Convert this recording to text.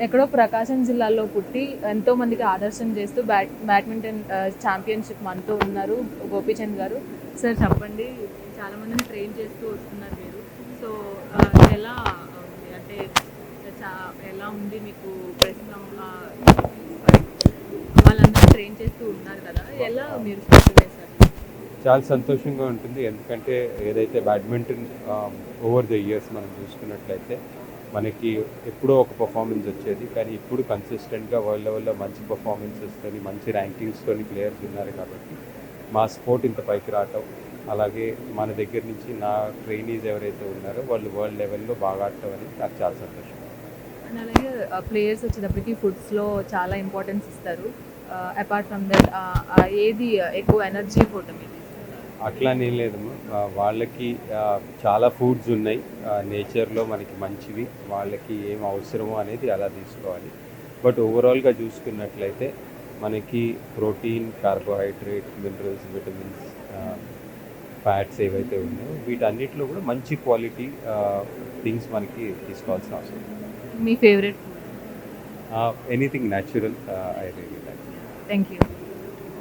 ఎక్కడో ప్రకాశం జిల్లాలో పుట్టి ఎంతో మందికి ఆదర్శం చేస్తూ బ్యాడ్మింటన్ ఛాంపియన్షిప్ మనతో ఉన్నారు గోపీచంద్ గారు. సార్ చెప్పండి, చాలా మందిని ట్రైన్ చేస్తూ వస్తున్నారు మీరు. సో ఎలా ఉంది అంటే ఎలా ఉంది మీకు ప్రస్తుతం వాళ్ళందరూ ట్రైన్ చేస్తూ ఉన్నారు కదా, ఎలా మీరు చేశారు? చాలా సంతోషంగా ఉంటుంది. ఎందుకంటే ఏదైతే బ్యాడ్మింటన్ ఓవర్ ద ఇయర్స్ మనం చూసుకున్నట్లయితే మనకి ఎప్పుడో ఒక పర్ఫార్మెన్స్ వచ్చేది, కానీ ఇప్పుడు కన్సిస్టెంట్గా వరల్డ్ లెవెల్లో మంచి పర్ఫార్మెన్సెస్తో మంచి ర్యాంకింగ్స్తో ప్లేయర్స్ ఉన్నారు. కాబట్టి మా స్పోర్ట్ ఇంత పైకి రావటం, అలాగే మన దగ్గర నుంచి నా ట్రైనీస్ ఎవరైతే ఉన్నారో వాళ్ళు వరల్డ్ లెవెల్లో బాగా ఆడటం అనేది నాకు చాలా సంతోషం. అండ్ అలాగే ప్లేయర్స్ వచ్చేటప్పటికి ఫుడ్స్లో చాలా ఇంపార్టెన్స్ ఇస్తారు. అపార్ట్ ఫ్రమ్ దట్ ఏది ఎక్కువ ఎనర్జీ ఫుడ్ మీద అట్లానేం లేదు, వాళ్ళకి చాలా ఫుడ్స్ ఉన్నాయి నేచర్లో మనకి మంచివి, వాళ్ళకి ఏం అవసరమో అనేది అలా తీసుకోవాలి. బట్ ఓవరాల్గా చూసుకున్నట్లయితే మనకి protein, carbohydrate, minerals, vitamins, fats ఏవైతే ఉన్నాయో వీటన్నిటిలో కూడా మంచి క్వాలిటీ థింగ్స్ మనకి తీసుకోవాల్సిన అవసరం. మీ favourite food? Anything natural I really like. Thank you.